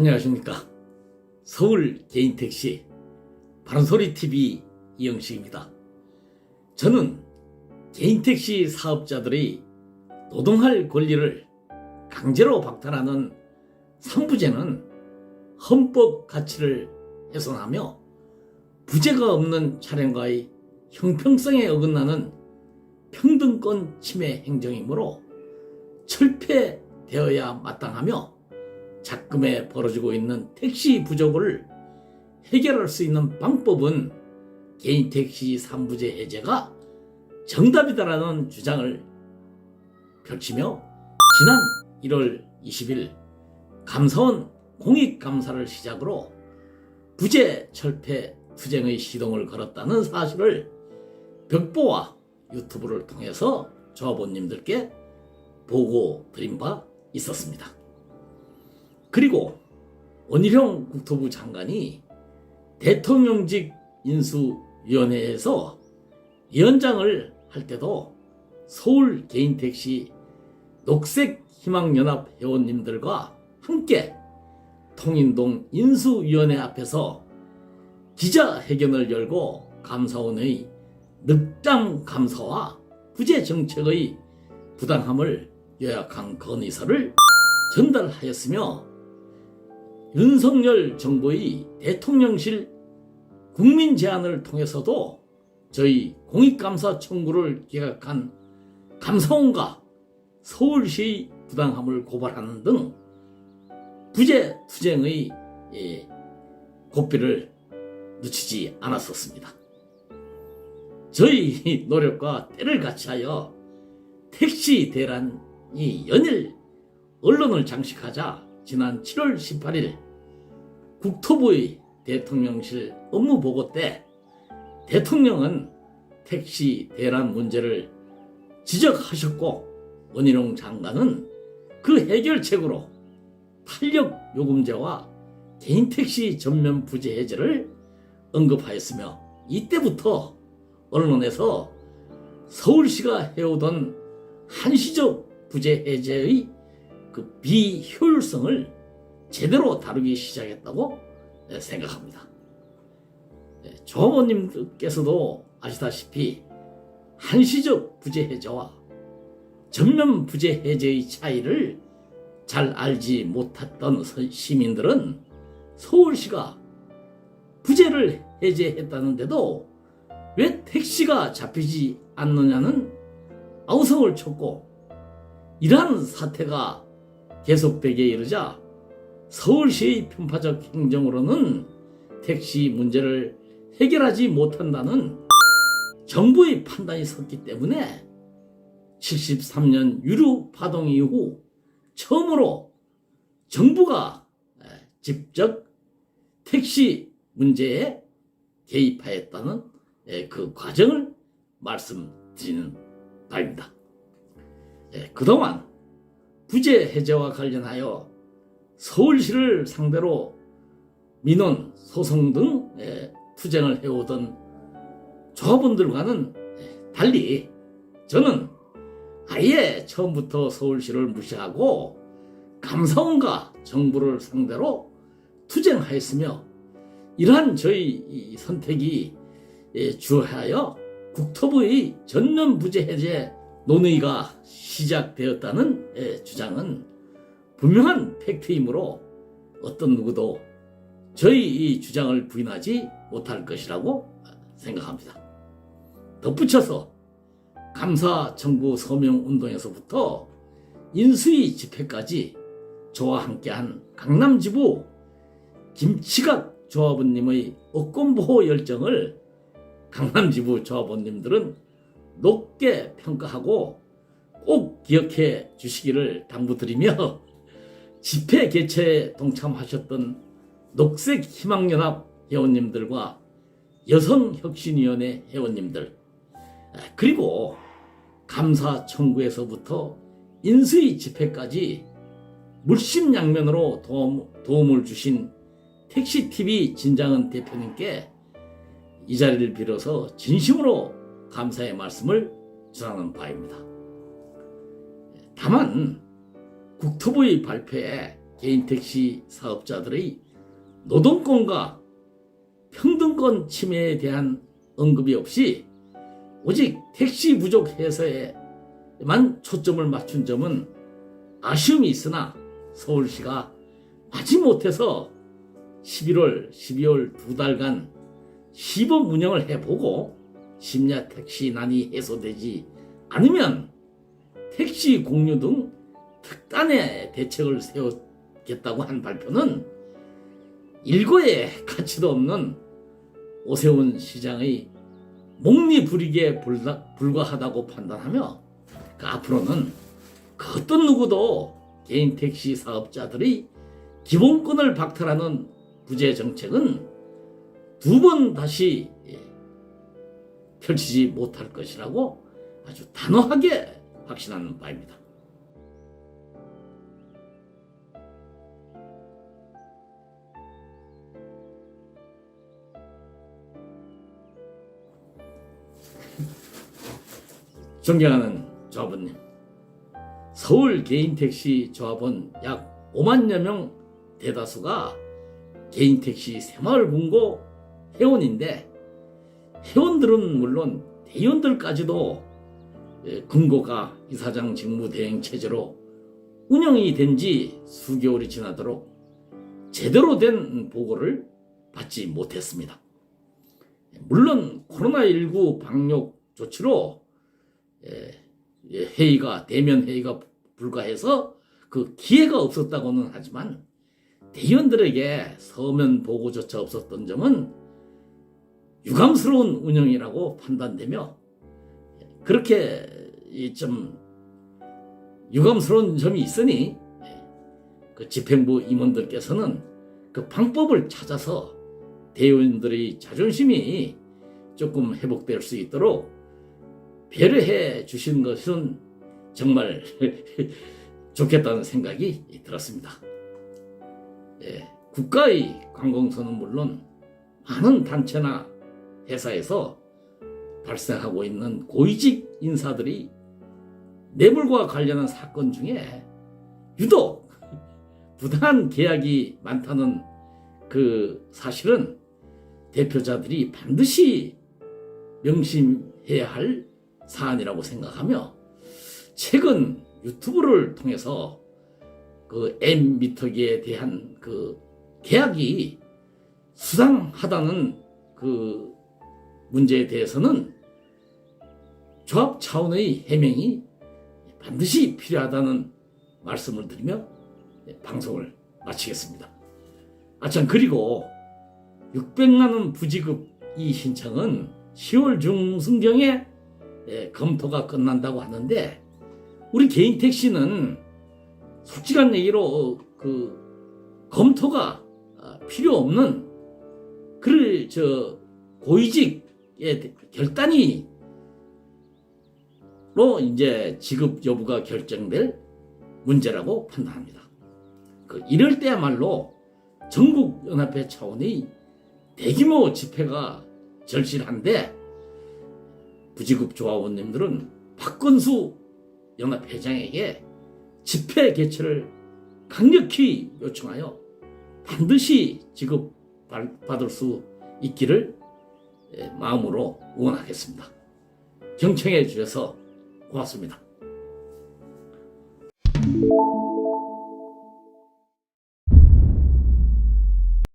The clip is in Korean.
안녕하십니까. 서울 개인택시 바른소리TV 이영식입니다. 저는 개인택시 사업자들의 노동할 권리를 강제로 박탈하는 상부제는 헌법 가치를 훼손하며 부재가 없는 차량과의 형평성에 어긋나는 평등권 침해 행정이므로 철폐되어야 마땅하며 작금에 벌어지고 있는 택시 부족을 해결할 수 있는 방법은 개인택시 3부제 해제가 정답이다라는 주장을 펼치며 지난 1월 20일 감사원 공익감사를 시작으로 부재 철폐 투쟁의 시동을 걸었다는 사실을 벽보와 유튜브를 통해서 조합원님들께 보고 드린 바 있었습니다. 그리고 원희룡 국토부 장관이 대통령직 인수위원회에서 위원장을 할 때도 서울 개인택시 녹색희망연합 회원님들과 함께 통인동 인수위원회 앞에서 기자회견을 열고 감사원의 늑장 감사와 부재 정책의 부당함을 요약한 건의서를 전달하였으며 윤석열 정부의 대통령실 국민 제안을 통해서도 저희 공익감사 청구를 기각한 감사원과 서울시의 부당함을 고발하는 등 부재 투쟁의 고삐를 늦추지 않았었습니다. 저희 노력과 때를 같이하여 택시 대란이 연일 언론을 장식하자 지난 7월 18일 국토부의 대통령실 업무보고 때 대통령은 택시 대란 문제를 지적하셨고 원희룡 장관은 그 해결책으로 탄력요금제와 개인택시 전면 부재 해제를 언급하였으며 이때부터 언론에서 서울시가 해오던 한시적 부재 해제의 그 비효율성을 제대로 다루기 시작했다고 생각합니다. 조합원님께서도 아시다시피 한시적 부재 해제와 전면 부재 해제의 차이를 잘 알지 못했던 시민들은 서울시가 부재를 해제했다는데도 왜 택시가 잡히지 않느냐는 아우성을 쳤고, 이러한 사태가 계속되게 이르자 서울시의 편파적 행정으로는 택시 문제를 해결하지 못한다는 정부의 판단이 섰기 때문에 73년 유류 파동 이후 처음으로 정부가 직접 택시 문제에 개입하였다는 그 과정을 말씀드리는 바입니다. 그동안 부재 해제와 관련하여 서울시를 상대로 민원, 소송 등 투쟁을 해오던 조합원들과는 달리 저는 아예 처음부터 서울시를 무시하고 감사원과 정부를 상대로 투쟁하였으며, 이러한 저희 선택이 주하여 국토부의 전면 부재 해제 논의가 시작되었다는 주장은 분명한 팩트이므로 어떤 누구도 저희 이 주장을 부인하지 못할 것이라고 생각합니다. 덧붙여서 감사 청구 서명 운동에서부터 인수위 집회까지 저와 함께한 강남지부 김치각 조합원님의 업권보호 열정을 강남지부 조합원님들은 높게 평가하고 꼭 기억해 주시기를 당부드리며, 집회 개최에 동참하셨던 녹색희망연합 회원님들과 여성혁신위원회 회원님들, 그리고 감사 청구에서부터 인수위 집회까지 물심양면으로 도움을 주신 택시TV 진장은 대표님께 이 자리를 빌어서 진심으로 감사의 말씀을 전하는 바입니다. 다만 국토부의 발표에 개인 택시 사업자들의 노동권과 평등권 침해에 대한 언급이 없이 오직 택시 부족 해소에만 초점을 맞춘 점은 아쉬움이 있으나 서울시가 마지못해서 11월, 12월 두 달간 시범 운영을 해보고 심야 택시난이 해소되지 않으면 택시 공유 등 특단의 대책을 세우겠다고 한 발표는 일거에 가치도 없는 오세훈 시장의 몽리부리기에 불과하다고 판단하며 앞으로는 그 어떤 누구도 개인 택시 사업자들의 기본권을 박탈하는 부재 정책은 두 번 다시 펼치지 못할 것이라고 아주 단호하게 확신하는 바입니다. 존경하는 조합원님, 서울 개인택시 조합원 약 5만여 명 대다수가 개인택시 새마을금고 회원인데, 회원들은 물론 대의원들까지도 금고가 이사장 직무대행 체제로 운영이 된 지 수개월이 지나도록 제대로 된 보고를 받지 못했습니다. 물론 코로나19 방역 조치로 회의가, 대면 회의가 불가해서 그 기회가 없었다고는 하지만 대의원들에게 서면 보고조차 없었던 점은 유감스러운 운영이라고 판단되며, 그렇게 좀 유감스러운 점이 있으니 그 집행부 임원들께서는 그 방법을 찾아서 대의원들의 자존심이 조금 회복될 수 있도록 배려해 주신 것은 정말 좋겠다는 생각이 들었습니다. 국가의 관공서는 물론 많은 단체나 회사에서 발생하고 있는 고위직 인사들이 뇌물과 관련한 사건 중에 유독 부당한 계약이 많다는 그 사실은 대표자들이 반드시 명심해야 할 사안이라고 생각하며, 최근 유튜브를 통해서 그 M미터기에 대한 그 계약이 수상하다는 그 문제에 대해서는 조합 차원의 해명이 반드시 필요하다는 말씀을 드리며 방송을 마치겠습니다. 참, 그리고 600만 원 부지급 이 신청은 10월 중순경에 검토가 끝난다고 하는데, 우리 개인 택시는 솔직한 얘기로 그 검토가 필요 없는 고위직의 결단이로 이제 지급 여부가 결정될 문제라고 판단합니다. 이럴 때야말로 전국연합회 차원의 대규모 집회가 절실한데, 부지급 조합원님들은 박건수 연합회장에게 집회 개최를 강력히 요청하여 반드시 지급받을 수 있기를 마음으로 응원하겠습니다. 경청해 주셔서 고맙습니다.